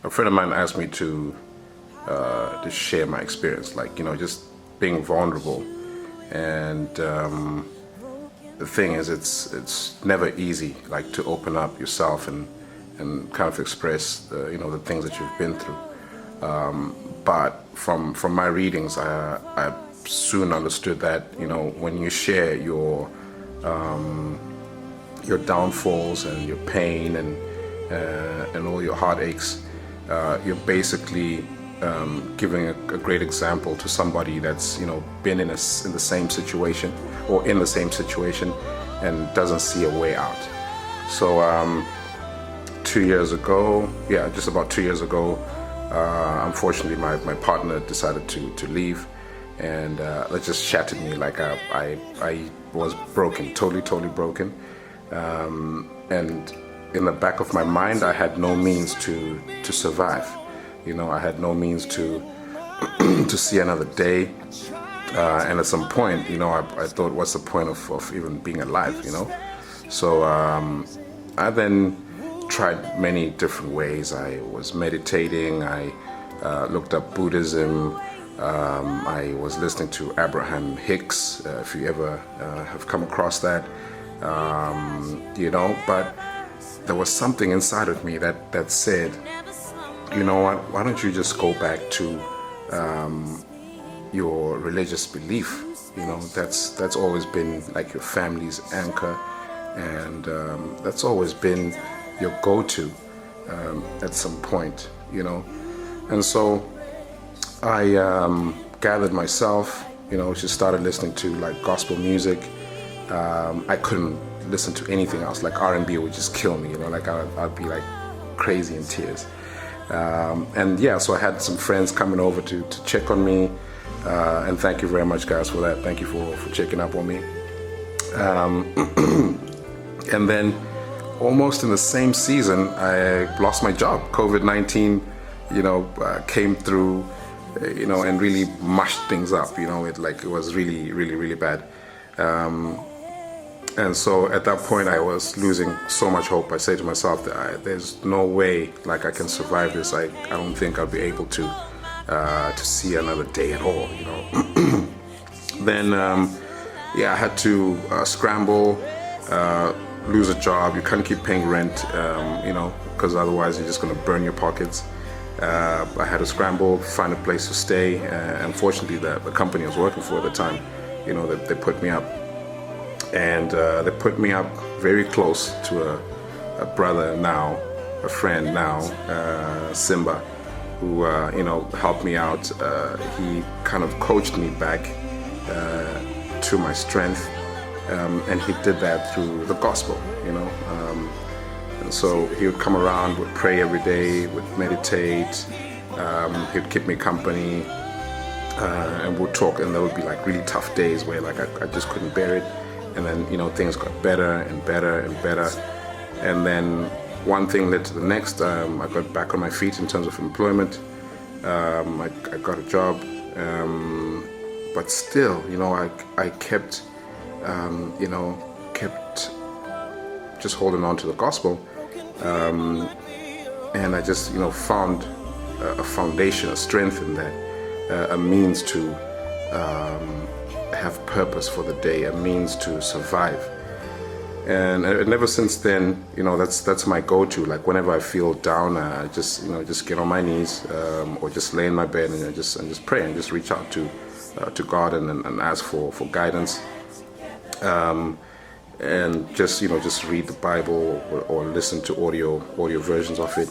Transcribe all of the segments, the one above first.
a friend of mine asked me to share my experience, like just being vulnerable. And the thing is, it's never easy, like to open up yourself and kind of express the things that you've been through. But from my readings, I soon understood that when you share your downfalls and your pain and all your heartaches, you're basically giving a great example to somebody that's been in the same situation or in the same situation and doesn't see a way out. So 2 years ago, just about 2 years ago, unfortunately my partner decided to leave, and that just shattered me. Like I was broken, totally broken. And in the back of my mind, I had no means to survive. I had no means to to see another day. And at some point, I thought, what's the point of even being alive? So I then tried many different ways. I was meditating. I looked up Buddhism. I was listening to Abraham Hicks, if you ever have come across that. But there was something inside of me that said, you know what, why don't you just go back to your religious belief? That's always been like your family's anchor, and that's always been your go-to at some point. And so I gathered myself, just started listening to like gospel music. I couldn't listen to anything else. Like R&B would just kill me, like I'd be like crazy in tears. So I had some friends coming over to check on me, and thank you very much, guys, for that. Thank you for checking up on me. And then almost in the same season, I lost my job. COVID-19, came through, and really mushed things up. It was really bad. And so at that point, I was losing so much hope. I say to myself that there's no way like I can survive this. I don't think I'll be able to see another day at all. Then I had to scramble, lose a job. You can't keep paying rent, because otherwise you're just gonna burn your pockets. I had to scramble, find a place to stay. Unfortunately, the company I was working for at the time, they put me up. And they put me up very close to a brother now, a friend now, Simba, who helped me out. He kind of coached me back to my strength, and he did that through the gospel. And so he would come around, would pray every day, would meditate. He'd keep me company, and would talk. And there would be like really tough days where like I just couldn't bear it. And then, things got better and better and better. And then one thing led to the next. I got back on my feet in terms of employment. I got a job. But still, I kept, kept just holding on to the gospel. And I just, found a foundation, a strength in that, a means to have purpose for the day, a means to survive. And ever since then, that's my go-to. Like whenever I feel down, I just get on my knees, or just lay in my bed and just pray and just reach out to God and ask for guidance. And just read the Bible or listen to audio versions of it.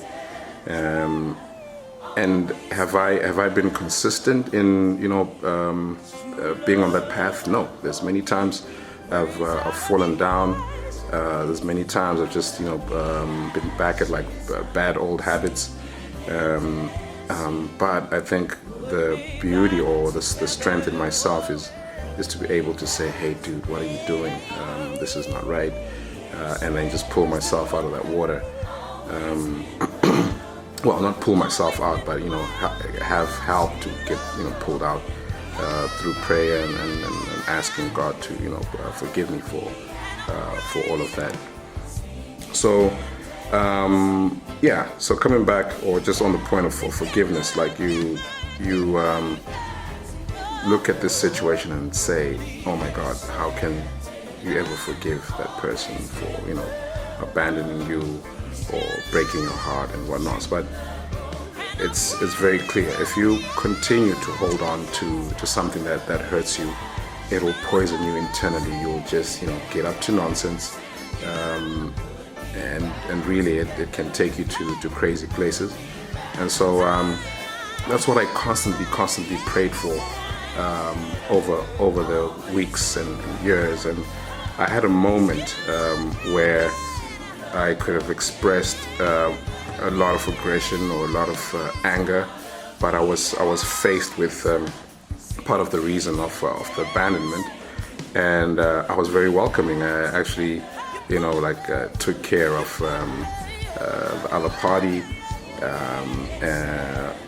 And have I been consistent in being on that path? No. There's many times I've fallen down. There's many times I've just been back at like bad old habits. But I think the beauty or the strength in myself is to be able to say, hey dude, what are you doing? This is not right. And then just pull myself out of that water. Well, not pull myself out, but have help to get pulled out through prayer and asking God to forgive me for all of that. So Yeah, so coming back, or just on the point of forgiveness, like you look at this situation and say, oh my God, how can you ever forgive that person for, abandoning you or breaking your heart and whatnot? But it's very clear. If you continue to hold on to something that hurts you, it will poison you internally. You'll just, get up to nonsense. And really it can take you to crazy places. And so that's what I constantly prayed for over the weeks and years. And I had a moment where I could have expressed a lot of aggression or a lot of anger, but I was faced with part of the reason of the abandonment, and I was very welcoming. I actually, took care of the other party.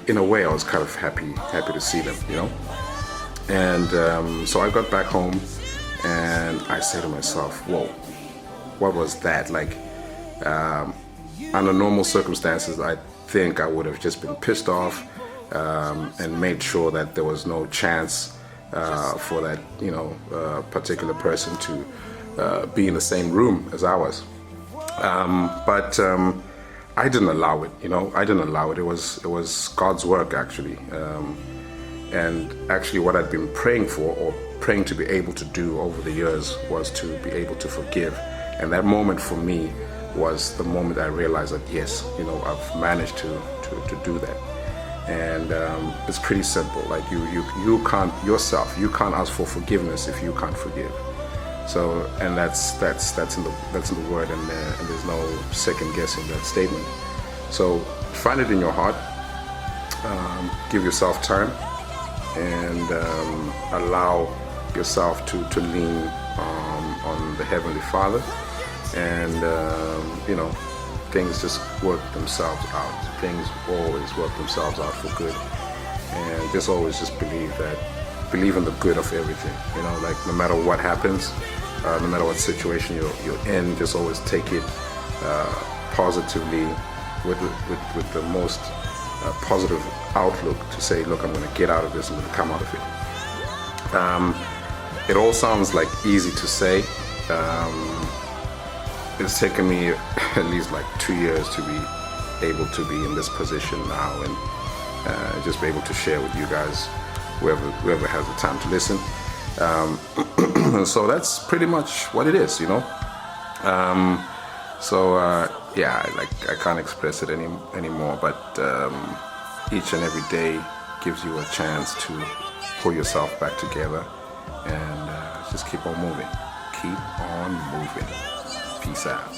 In a way, I was kind of happy to see them, And so I got back home, and I said to myself, "Whoa, what was that?" Like, under normal circumstances, I think I would have just been pissed off and made sure that there was no chance for that, particular person to be in the same room as I was. But I didn't allow it. I didn't allow it. It was God's work, actually. And actually, what I'd been praying for, or praying to be able to do over the years, was to be able to forgive. And that moment for me was the moment I realized that yes, I've managed to do that. And it's pretty simple. Like you can't ask for forgiveness if you can't forgive. So, and that's in the word, and there's no second guessing that statement. So find it in your heart. Give yourself time, and allow yourself to lean on the Heavenly Father, and things just work themselves out. Things always work themselves out for good, and just always just believe in the good of everything. Like no matter what happens, no matter what situation you're in, just always take it positively, with the most positive outlook, to say, look, I'm going to get out of this, I'm going to come out of it. It all sounds like easy to say. It's taken me at least like 2 years to be able to be in this position now, and just be able to share with you guys, whoever has the time to listen. So that's pretty much what it is, Yeah, I can't express it anymore, but each and every day gives you a chance to pull yourself back together, and just keep on moving. Keep on moving. Peace out.